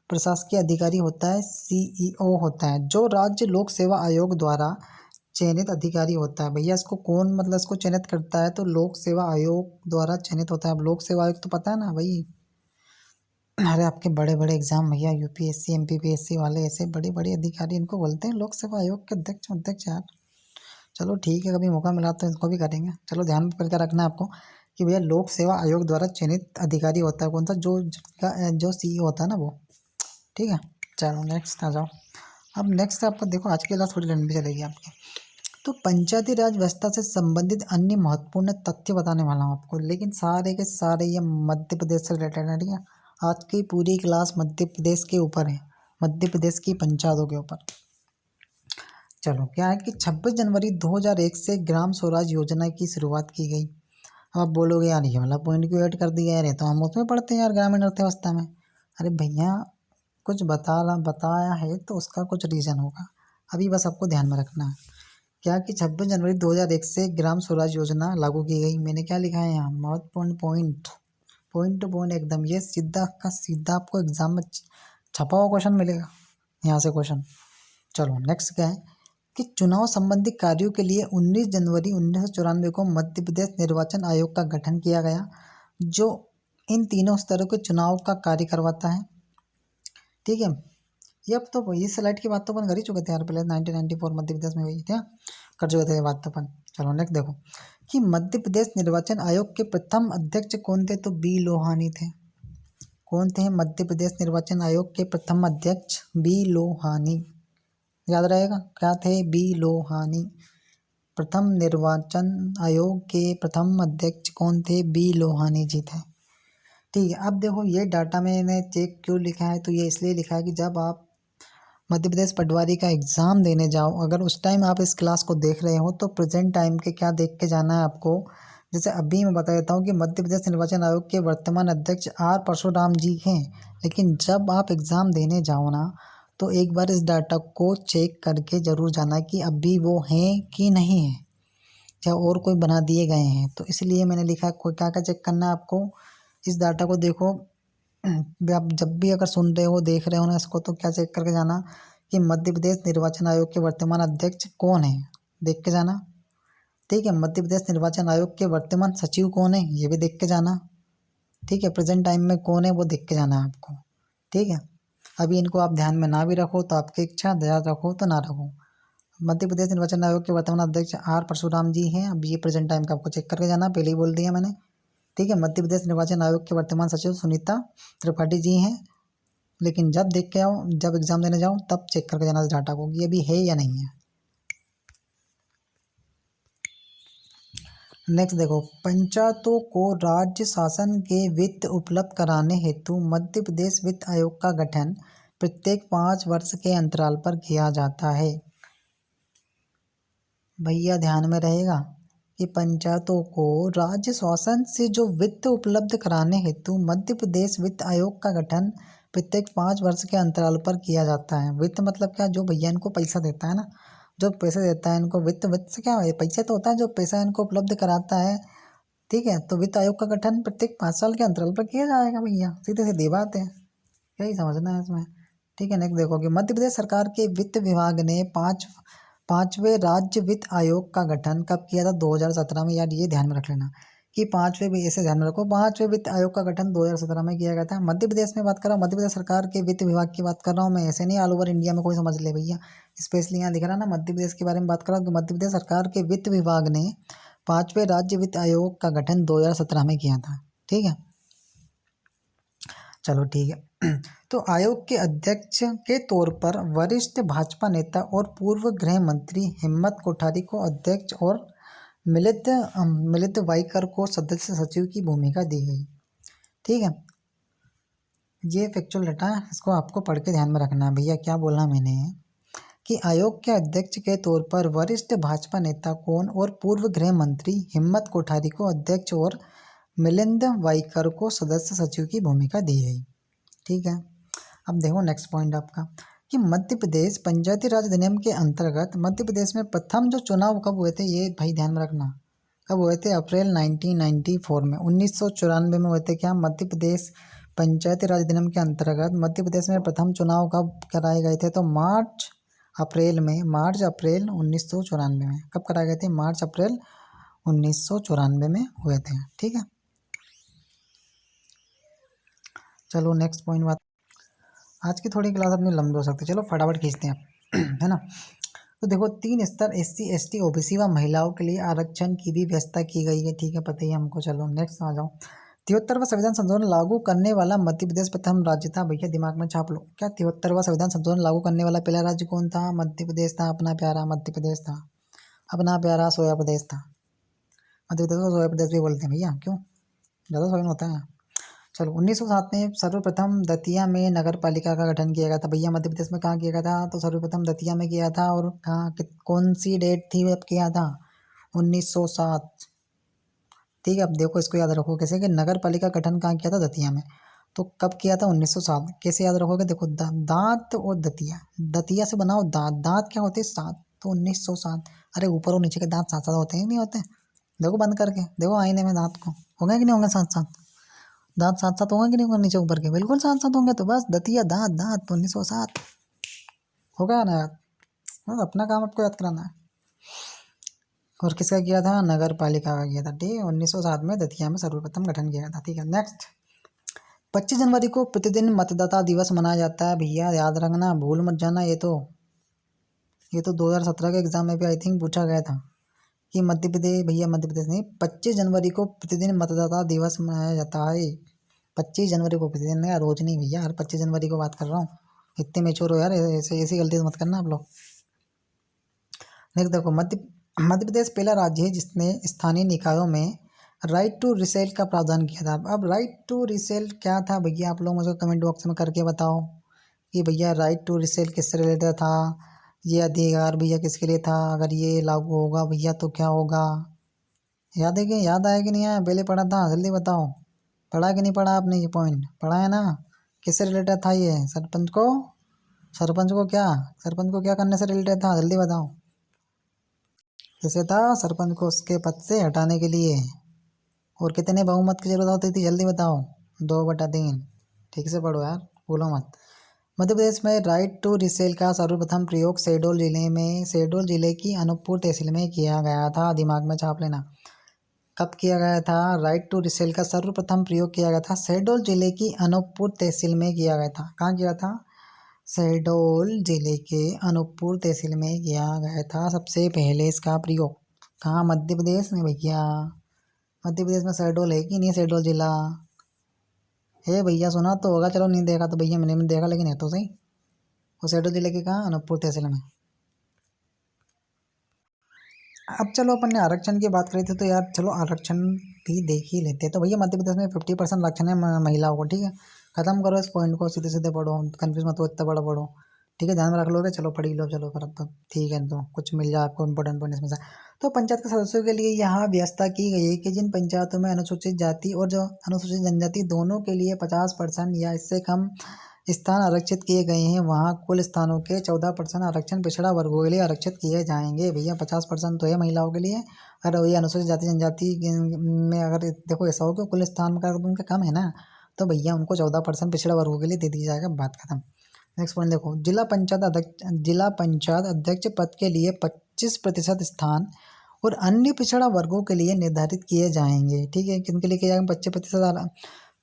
प्रशासकीय अधिकारी होता है सीईओ होता है, जो राज्य लोक सेवा आयोग द्वारा चयनित अधिकारी होता है। भैया इसको कौन मतलब इसको चयनित करता है? तो लोक सेवा आयोग द्वारा चयनित होता है। अब लोक सेवा आयोग तो पता है ना भाई, अरे आपके बड़े बड़े एग्जाम भैया, यूपीएससी एमपीपीएससी वाले, ऐसे बड़े बड़े अधिकारी इनको बोलते हैं लोक सेवा आयोग के अध्यक्ष यार। चलो ठीक है, कभी मौका मिला तो इसको भी करेंगे। चलो ध्यान में करके रखना है आपको कि भैया लोक सेवा आयोग द्वारा चयनित अधिकारी होता है कौन सा? जो सीईओ होता है ना वो, ठीक है। चलो नेक्स्ट आ जाओ। अब नेक्स्ट आपको देखो, आज की क्लास थोड़ी लंबी चलेगी आपकी। तो पंचायती राज व्यवस्था से संबंधित अन्य महत्वपूर्ण तथ्य बताने वाला हूँ आपको, लेकिन सारे के सारे ये मध्य प्रदेश से रिलेटेड है, ठीक है। आज की पूरी क्लास मध्य प्रदेश के ऊपर है, मध्य प्रदेश की पंचायतों के ऊपर। चलो क्या है कि 26 जनवरी 2001 से ग्राम स्वराज योजना की शुरुआत की गई। अब आप बोलोगे यार ये वाला पॉइंट क्यों ऐड कर दिया यार, ये तो हम उसमें पढ़ते हैं यार ग्रामीण अर्थव्यवस्था में। अरे भैया कुछ बताया है तो उसका कुछ रीज़न होगा, अभी बस आपको ध्यान में रखना है। क्या कि 26 जनवरी 2001 से ग्राम स्वराज योजना लागू की गई। मैंने क्या लिखा है यहाँ? महत्वपूर्ण पॉइंट टू पॉइंट एकदम, ये सीधा का सीधा आपको एग्जाम में छपा हुआ क्वेश्चन मिलेगा यहाँ से क्वेश्चन। चलो नेक्स्ट क्या है कि चुनाव संबंधी कार्यों के लिए 19 जनवरी 1994 को मध्य प्रदेश निर्वाचन आयोग का गठन किया गया, जो इन तीनों स्तरों के चुनाव का कार्य करवाता है। ठीक है, ये अब तो ये स्लाइड की बात तो अपन कर ही चुके थे यार, पहले 1994 मध्य प्रदेश में हुई थी, कर चुके थे ये बात तो अपन। चलो नेक्स्ट देखो कि मध्य प्रदेश निर्वाचन आयोग के प्रथम अध्यक्ष कौन थे, तो बी लोहानी थे। कौन थे मध्य प्रदेश निर्वाचन आयोग के प्रथम अध्यक्ष? बी लोहानी, याद रहेगा क्या थे? बी लोहानी। प्रथम निर्वाचन आयोग के प्रथम अध्यक्ष कौन थे? बी लोहानी जी थे। ठीक है, अब देखो ये डाटा मैंने चेक क्यों लिखा है, तो ये इसलिए लिखा है कि जब आप मध्य प्रदेश पटवारी का एग्ज़ाम देने जाओ, अगर उस टाइम आप इस क्लास को देख रहे हो तो प्रेजेंट टाइम के क्या देख के जाना है आपको। जैसे अभी मैं बता देता हूँ कि मध्य प्रदेश निर्वाचन आयोग के वर्तमान अध्यक्ष आर परशुराम जी हैं, लेकिन जब आप एग्ज़ाम देने जाओ ना, तो एक बार इस डाटा को चेक करके ज़रूर जाना कि अभी वो हैं कि नहीं है, या और कोई बना दिए गए हैं। तो इसलिए मैंने लिखा कोई क्या क्या चेक करना है आपको, इस डाटा को देखो। आप जब भी अगर सुन रहे हो, देख रहे हो ना इसको, तो क्या चेक करके जाना कि मध्य प्रदेश निर्वाचन आयोग के वर्तमान अध्यक्ष कौन है, देख के जाना। ठीक है, मध्य प्रदेश निर्वाचन आयोग के वर्तमान सचिव कौन है, ये भी देख के जाना। ठीक है, प्रेजेंट टाइम में कौन है वो देख के जाना है आपको। ठीक है, अभी इनको आप ध्यान में ना भी रखो तो आपकी इच्छा, ध्यान रखो तो ना रखो। मध्य प्रदेश निर्वाचन आयोग के वर्तमान अध्यक्ष आर परशुराम जी हैं। अब ये प्रेजेंट टाइम का आपको चेक करके जाना, पहले ही बोल दिया मैंने। ठीक है, मध्य प्रदेश निर्वाचन आयोग के वर्तमान सचिव सुनीता त्रिपाठी जी हैं, लेकिन जब देख के आओ, जब एग्ज़ाम देने जाओ तब चेक करके जाना इस डाटा को कि ये भी है या नहीं है। नेक्स्ट देखो, पंचायतों को राज्य शासन के वित्त उपलब्ध कराने हेतु मध्य प्रदेश वित्त आयोग का गठन प्रत्येक 5 वर्ष के अंतराल पर किया जाता है। भैया ध्यान में रहेगा कि पंचायतों को राज्य शासन से जो वित्त उपलब्ध कराने हेतु मध्य प्रदेश वित्त आयोग का गठन प्रत्येक 5 वर्ष के अंतराल पर किया जाता है। वित्त मतलब क्या? जो भैया इनको पैसा देता है ना, जो पैसे देता है इनको, वित्त वित्त से क्या है? पैसा तो होता है जो पैसा इनको उपलब्ध कराता है। ठीक है, तो वित्त आयोग का गठन प्रत्येक 5 साल के अंतराल पर किया जाएगा भैया, सीधी सीधी बात है, यही समझना है इसमें। ठीक है, नेक्स्ट देखो कि मध्य प्रदेश सरकार के वित्त विभाग ने पांचवें राज्य वित्त आयोग का गठन कब किया था? 2017 में। यार ये ध्यान में रख लेना कि पांचवें भी, ऐसे ध्यान में रखो, पांचवें वित्त आयोग का गठन 2017 में किया गया था। मध्य प्रदेश में बात कर रहा हूँ, मध्य प्रदेश सरकार के वित्त विभाग की बात कर रहा हूँ मैं, ऐसे नहीं ऑल ओवर इंडिया में कोई समझ ले भैया। स्पेशली यहाँ दिख रहा ना, मध्य प्रदेश के बारे में बात कर रहा हूँ कि मध्य प्रदेश सरकार के वित्त विभाग ने पांचवें राज्य वित्त आयोग का गठन 2017 में किया था। ठीक है, चलो ठीक है। तो आयोग के अध्यक्ष के तौर पर वरिष्ठ भाजपा नेता और पूर्व गृह मंत्री हिम्मत कोठारी को अध्यक्ष और मिलित वाइकर को सदस्य सचिव की भूमिका दी गई। ठीक है, ये फैक्चुअल डाटा है, इसको आपको पढ़ के ध्यान में रखना है। भैया क्या बोलना मैंने कि आयोग के अध्यक्ष के तौर पर वरिष्ठ भाजपा नेता कौन और पूर्व गृह मंत्री हिम्मत कोठारी को अध्यक्ष और मिलिंद वाइकर को सदस्य सचिव की भूमिका दी गई। ठीक है, अब देखो नेक्स्ट पॉइंट आपका कि मध्य प्रदेश पंचायती राज अधिनियम के अंतर्गत मध्य प्रदेश में प्रथम जो चुनाव कब हुए थे, ये भाई ध्यान में रखना, कब हुए थे? अप्रैल 1994 में, 1994 में हुए थे। क्या? मध्य प्रदेश पंचायती राज अधिनियम के अंतर्गत मध्य प्रदेश में प्रथम चुनाव कब कराए गए थे? तो मार्च अप्रैल 1994 में। कब कराए गए थे? मार्च अप्रैल 1994 में हुए थे। ठीक है, चलो नेक्स्ट पॉइंट बात, आज की थोड़ी क्लास अपनी लंबी हो सकती है, चलो फटाफट खींचते हैं है ना। तो देखो 3 स्तर SC ST OBC व महिलाओं के लिए आरक्षण की भी व्यवस्था की गई है। ठीक है, पता ही हमको। चलो नेक्स्ट आ जाओ, 73वां संविधान संशोधन लागू करने वाला मध्य प्रदेश प्रथम राज्य था। भैया दिमाग में छाप लो, क्या 73वां संविधान संशोधन लागू करने वाला पहला राज्य कौन था? मध्य प्रदेश था, अपना प्यारा मध्य प्रदेश था, अपना प्यारा सोया प्रदेश था। मध्य प्रदेश को सोया प्रदेश भी बोलते हैं भैया, क्यों? ज़्यादा सोया होता है। चलो 1907 में सर्वप्रथम दतिया में नगर पालिका का गठन किया गया था। भैया मध्य प्रदेश में कहाँ किया गया था? तो सर्वप्रथम दतिया में किया था। और कहाँ, कौन सी डेट थी जब किया था? 1907। ठीक है, अब देखो इसको याद रखो कैसे कि नगर पालिका गठन कहाँ किया था? दतिया में। तो कब किया था? 1907। कैसे याद रखोगे? देखो दांत और दतिया, दतिया से बनाओ दांत, दांत क्या होते हैं? 7, तो 1907। अरे ऊपर और नीचे के दांत साथ साथ होते हैं, नहीं होते? देखो बंद करके देखो आईने में, दांत को होंगे कि नहीं होंगे साथ साथ? दांत साथ साथ होंगे कि नहीं होंगे? नीचे ऊपर के बिल्कुल साथ साथ होंगे। तो बस दतिया दांत दांत 1907 होगा ना यार, बस अपना काम आपको याद कराना है। और किसका किया था? नगर पालिका का किया था। ठीक है, 1907 में दतिया में सर्वप्रथम गठन किया था। ठीक है, नेक्स्ट 25 जनवरी को प्रतिदिन मतदाता दिवस मनाया जाता है भैया, याद रखना, भूल मत जाना। ये तो 2017 के एग्जाम में भी आई थिंक पूछा गया था कि मध्य प्रदेश, भैया मध्य प्रदेश नहीं, 25 जनवरी को प्रतिदिन मतदाता दिवस मनाया जाता है। 25 जनवरी को प्रतिदिन, यार रोज नहीं भैया, हर 25 जनवरी को बात कर रहा हूँ। इतने मेच्योर हो यार, ऐसे ऐसी गलती मत करना आप लोग। नेक्स्ट देखो, मध्य प्रदेश पहला राज्य है जिसने स्थानीय निकायों में राइट टू रिसेल का प्रावधान किया था। अब राइट टू रिसेल क्या था भैया, आप लोग मुझे कमेंट बॉक्स में करके बताओ कि भैया राइट टू रिसेल किससे रिलेटेड था, ये अधिकार भैया किसके लिए था, अगर ये लागू होगा भैया तो क्या होगा। याद है कि याद आया कि नहीं आया? पहले पढ़ा था, जल्दी बताओ। पढ़ा कि नहीं पढ़ा आपने? ये पॉइंट पढ़ा है ना? किससे रिलेटेड था ये? सरपंच को क्या करने से रिलेटेड था, जल्दी बताओ। किसे था? सरपंच को उसके पद से हटाने के लिए। और कितने बहुमत की जरूरत होती थी, जल्दी बताओ। 2/3। ठीक से पढ़ो यार, भूलो मत। मध्य प्रदेश में राइट टू रिसेल का सर्वप्रथम प्रयोग शहडोल जिले की अनूपपुर तहसील में किया गया था। दिमाग में छाप लेना, कब किया गया था? राइट टू रिसेल का सर्वप्रथम प्रयोग किया गया था शहडोल जिले की अनूपपुर तहसील में किया गया था। कहाँ किया था? शहडोल जिले के अनूपपुर तहसील में किया गया था सबसे पहले इसका प्रयोग। कहाँ? मध्य प्रदेश में भैया। मध्य प्रदेश में शहडोल है कि नहीं? शहडोल जिला है भैया, सुना तो होगा, चलो नहीं देखा तो भैया मैंने नहीं देखा, लेकिन है तो सही। वो शहडोल जिले के कहाँ? अनूपपुर तहसील में। अब चलो अपन ने आरक्षण की बात करी थी, तो यार चलो आरक्षण भी देख ही लेते हैं। तो भैया मध्य प्रदेश में 50% आरक्षण है महिलाओं को। ठीक है, खत्म करो इस पॉइंट को, सीधे सीधे पढ़ो, कन्फ्यूज मत हो, इतना बड़ा पढ़ो। ठीक है, ध्यान में रख लोगे, चलो पढ़ ही लो, चलो फिर अब तो ठीक है, तो कुछ मिल जाए आपको इंपॉर्टेंट पॉइंट इसमें से। तो पंचायत के सदस्यों के लिए यहाँ व्यवस्था की गई है कि जिन पंचायतों में अनुसूचित जाति और जो अनुसूचित जनजाति दोनों के लिए 50% या इससे कम स्थान आरक्षित किए गए हैं, वहाँ कुल स्थानों के 14% आरक्षण पिछड़ा वर्गों के लिए आरक्षित किए जाएंगे। भैया 50% तो है महिलाओं के लिए, अगर वही अनुसूचित जाति जनजाति में अगर देखो ऐसा हो कि कुल स्थान का अगर उनका कम है ना, तो भैया उनको 14% पिछड़ा वर्गों के लिए दे दी जाएगा, बात खत्म। नेक्स्ट पॉइंट देखो, जिला पंचायत अध्यक्ष पद के लिए 25% स्थान और अन्य पिछड़ा वर्गों के लिए निर्धारित किए जाएंगे। ठीक है, किन के लिए किया जाएगा?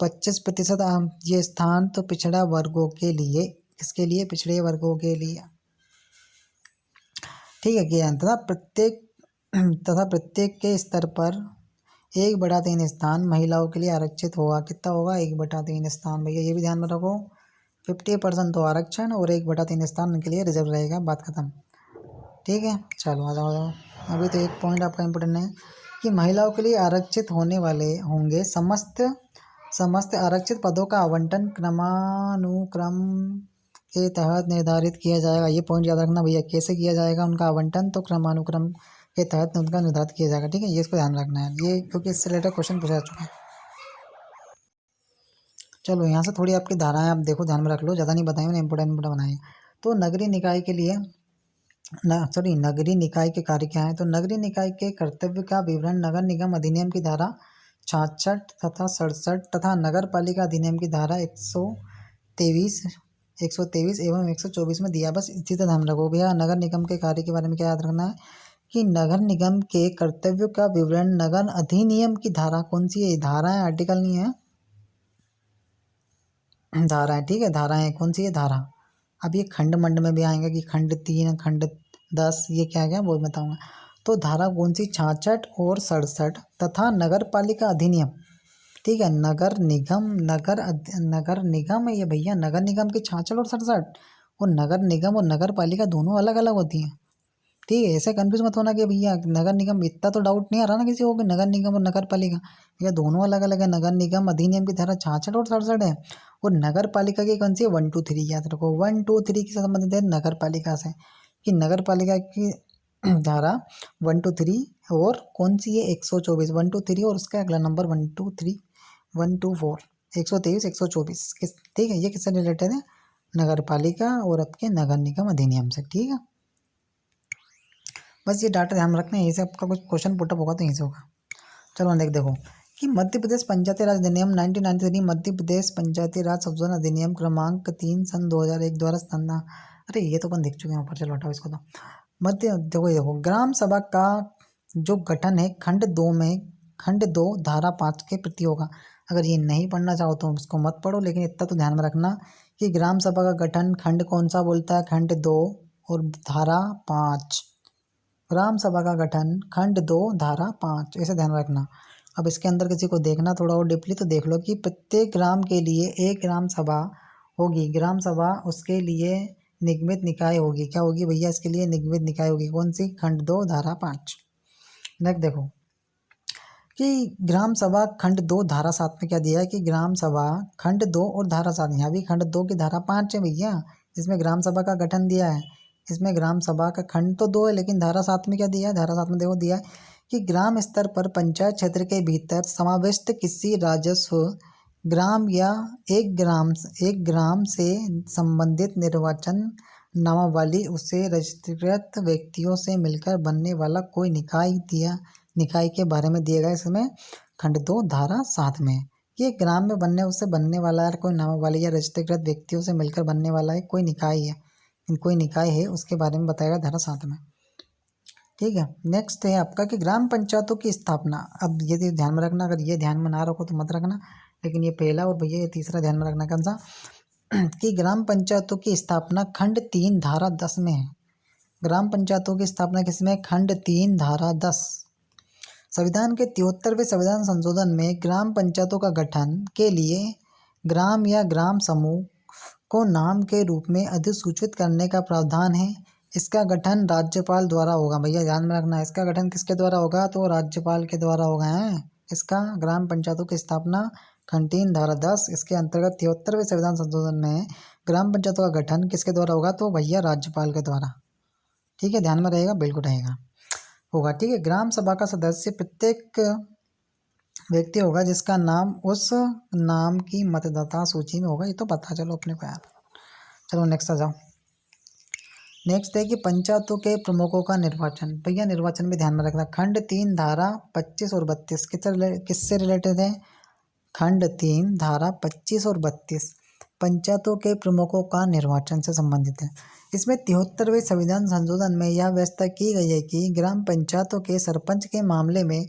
25% ये स्थान तो पिछड़ा वर्गों के लिए, किसके लिए? पिछड़े वर्गों के लिए। ठीक है, किया तथा प्रत्येक के स्तर पर 1/3 स्थान महिलाओं के लिए आरक्षित होगा। कितना होगा? 1/3 स्थान। भैया ये भी ध्यान में रखो, 50% तो आरक्षण और 1/3 स्थान उनके लिए रिजर्व रहेगा, बात खत्म। ठीक है, चलो आ जाओ। अभी तो एक पॉइंट आपका इम्पोर्टेंट है कि महिलाओं के लिए आरक्षित होने वाले होंगे समस्त आरक्षित पदों का आवंटन क्रमानुक्रम के तहत निर्धारित किया जाएगा। ये पॉइंट याद रखना भैया, कैसे किया जाएगा उनका आवंटन? तो क्रमानुक्रम के तहत उनका निर्धारित किया जाएगा। ठीक है, ये इसको ध्यान रखना है, ये क्योंकि इससे रिलेटेड क्वेश्चन पूछा जा चुका है। चलो यहाँ से थोड़ी आपकी धाराएं आप देखो, ध्यान में रख लो, ज़्यादा नहीं बताई मैंने, इंपोर्टेंट बनाए। तो नगरीय निकाय के लिए नगरीय निकाय के कार्य क्या है? तो नगरीय निकाय के कर्तव्य का विवरण नगर निगम अधिनियम की धारा 66 तथा 67 तथा नगर पालिका अधिनियम की धारा 123 एवं 124 में दिया। बस इसी तरह ध्यान रखो भैया। नगर निगम के कार्य के बारे में क्या याद रखना है कि नगर निगम के कर्तव्यों का विवरण नगर अधिनियम की धारा, कौन सी है? धारा है, आर्टिकल नहीं है, धारा है। ठीक है, धारा है, कौन सी है? धारा। अब ये खंड मंड में भी आएंगे कि खंड 3, खंड 10, ये क्या क्या वो बताऊंगा। तो धारा कौन सी? 66 और 67 तथा नगर पालिका अधिनियम। ठीक है, नगर निगम है ये भैया, नगर निगम की 66 और 67, और नगर निगम और नगर पालिका दोनों अलग अलग होती हैं। ठीक है, ऐसे कंफ्यूज मत होना कि भैया नगर निगम, इतना तो डाउट नहीं आ रहा ना किसी को कि नगर निगम और नगर पालिका, ये दोनों अलग अलग है। नगर निगम अधिनियम की धारा 66 और 67 है, और नगर पालिका की कौन सी है? 1 2 3, याद रखो 1 2 3 की संबंधित है नगर पालिका से, कि नगर पालिका की धारा 1 2 3 और कौन सी है? 124, 1 2 3 और उसका अगला नंबर 1 2 3 1 2 4, 123 124 किस, ठीक है, ये किससे रिलेटेड है? नगर पालिका और आपके नगर निगम अधिनियम से। ठीक है, बस ये डाटा ध्यान में रखना है, यहीं से आपका कुछ क्वेश्चन पुटअप होगा तो यहीं से होगा। चलो देखो कि मध्य प्रदेश पंचायती राज अधिनियम 1993, मध्य प्रदेश पंचायती राज संशोधन अधिनियम क्रमांक 3 सन 2001 द्वारा अरे ये तो अपन देख चुके हैं ऊपर, चलो हटाओ इसको। तो मध्य देखो, ये देखो ग्राम सभा का जो गठन है खंड 2 धारा 5 के प्रति होगा। अगर ये नहीं पढ़ना चाहो तो इसको मत पढ़ो, लेकिन इतना तो ध्यान में रखना कि ग्राम सभा का गठन खंड कौन सा बोलता है, खंड 2 और धारा 5। ग्राम सभा का गठन खंड 2 धारा 5, ऐसे ध्यान रखना। अब इसके अंदर किसी को देखना थोड़ा और डीपली तो देख लो कि प्रत्येक ग्राम के लिए एक ग्राम सभा होगी। ग्राम सभा उसके लिए निगमित निकाय होगी। क्या होगी भैया, इसके लिए निगमित निकाय होगी। कौन सी, खंड 2 धारा 5। नेक्स्ट देखो कि ग्राम सभा खंड 2 धारा 7 में क्या दिया है कि ग्राम सभा खंड 2 और धारा 7, यहाँ भी खंड 2 की धारा 5 है भैया, इसमें ग्राम सभा का गठन दिया है। इसमें ग्राम सभा का खंड तो 2 है, लेकिन धारा 7 में क्या दिया है, धारा 7 में देखो दिया है कि ग्राम स्तर पर पंचायत क्षेत्र के भीतर समाविष्ट किसी राजस्व ग्राम या एक ग्राम से संबंधित निर्वाचन नामावली उसे रजिस्ट्रेट व्यक्तियों से मिलकर बनने वाला कोई निकाय के बारे में दिया गया। इसमें खंड 2 धारा 7 में ये ग्राम में बनने उससे बनने वाला है, कोई नामावली या रजिस्ट्रेट व्यक्तियों से मिलकर बनने वाला है कोई निकाय है उसके बारे में बताएगा धारा 7 में। ठीक है, नेक्स्ट है आपका कि ग्राम पंचायतों की स्थापना। अब ये ध्यान में रखना, अगर ये ध्यान में ना रखो तो मत रखना, लेकिन ये पहला और भैया ये तीसरा ध्यान में रखना। कौन सा, कि ग्राम पंचायतों की स्थापना खंड 3 धारा 10 में है। ग्राम पंचायतों की स्थापना किसमें, खंड 3 धारा 10। संविधान के 73वें संविधान संशोधन में ग्राम पंचायतों का गठन के लिए ग्राम या ग्राम समूह को नाम के रूप में अधिसूचित करने का प्रावधान है। इसका गठन राज्यपाल द्वारा होगा। भैया ध्यान में रखना, इसका गठन किसके द्वारा होगा, तो राज्यपाल के द्वारा होगा है इसका। ग्राम पंचायतों की स्थापना खंड 3 धारा 10, इसके अंतर्गत 73वें संविधान संशोधन में ग्राम पंचायतों का गठन किसके द्वारा होगा, तो भैया राज्यपाल के द्वारा। ठीक है, ध्यान में रहेगा, बिल्कुल रहेगा होगा। ठीक है, ग्राम सभा का सदस्य प्रत्येक व्यक्ति होगा जिसका नाम उस नाम की मतदाता सूची में होगा। ये तो पता चलो अपने को यार। चलो नेक्स्ट आ जाओ। नेक्स्ट है कि पंचायतों के प्रमुखों का निर्वाचन। भैया निर्वाचन भी ध्यान में रखना, खंड 3 धारा 25 और 32 किससे रिलेटेड है, खंड 3 धारा 25 और 32 पंचायतों के प्रमुखों का निर्वाचन से संबंधित है। इसमें 73वें संविधान संशोधन में यह व्यवस्था की गई है कि ग्राम पंचायतों के सरपंच के मामले में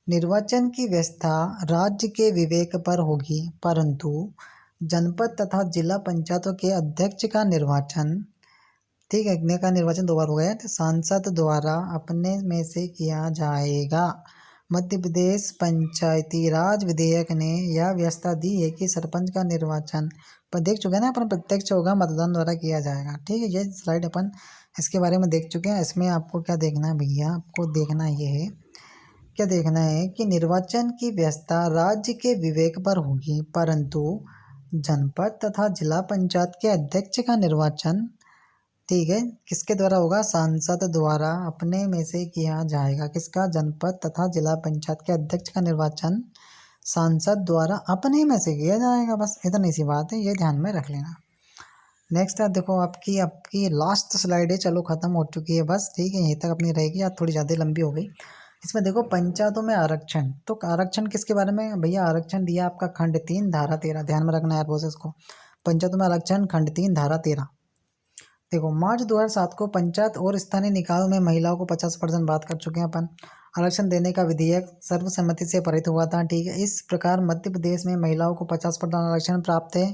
निर्वाचन की व्यवस्था राज्य के विवेक पर होगी, परंतु जनपद तथा जिला पंचायतों के अध्यक्ष का निर्वाचन, ठीक है, का निर्वाचन 2 बार हो गया, तो सांसद द्वारा अपने में से किया जाएगा। मध्य प्रदेश पंचायती राज विधेयक ने यह व्यवस्था दी है कि सरपंच का निर्वाचन पर देख चुके हैं ना अपन, प्रत्यक्ष होगा, मतदान द्वारा किया जाएगा। ठीक है, ये स्लाइड अपन इसके बारे में देख चुके हैं। इसमें आपको क्या देखना है भैया, आपको देखना ये है, क्या देखना है कि निर्वाचन की व्यवस्था राज्य के विवेक पर होगी, परंतु जनपद तथा जिला पंचायत के अध्यक्ष का निर्वाचन, ठीक है, किसके द्वारा होगा, सांसद द्वारा अपने में से किया जाएगा। किसका, जनपद तथा जिला पंचायत के अध्यक्ष का निर्वाचन सांसद द्वारा अपने में से किया जाएगा। बस इतनी सी बात है, ये ध्यान में रख लेना। नेक्स्ट है देखो, आपकी लास्ट स्लाइड है, चलो खत्म हो चुकी है बस। ठीक है, यहीं तक अपनी रहेगी, आज थोड़ी ज़्यादा लंबी हो गई। इसमें देखो पंचायतों में आरक्षण, तो आरक्षण किसके बारे में भैया, आरक्षण दिया आपका खंड 3 धारा 13। ध्यान में रखना यार प्रोसेस को, पंचायतों में आरक्षण खंड 3 धारा 13। देखो मार्च 2007 को पंचायत और स्थानीय निकायों में महिलाओं को 50% बात कर चुके हैं अपन। आरक्षण देने का विधेयक सर्वसम्मति से पारित हुआ था। ठीक है, इस प्रकार मध्य प्रदेश में महिलाओं को 50% आरक्षण प्राप्त है।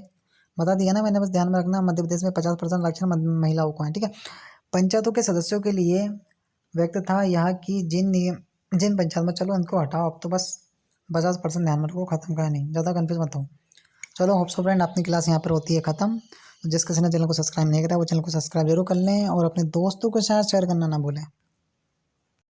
बता दिया ना मैंने, बस ध्यान में रखना, मध्य प्रदेश में 50% आरक्षण महिलाओं को है। ठीक है, पंचायतों के सदस्यों के लिए व्यक्त था यह कि जिन पंचायत में, चलो उनको हटाओ, अब तो बस 50% ध्यान में रखो, खत्म का नहीं, ज़्यादा कन्फ्यूज मत हो। चलो होप सो फ्रेंड, अपनी क्लास यहाँ पर होती है ख़त्म। जिस किसी ने चैनल को सब्सक्राइब नहीं करा वो चैनल को सब्सक्राइब जरूर कर लें और अपने दोस्तों के साथ शेयर करना ना भूलें।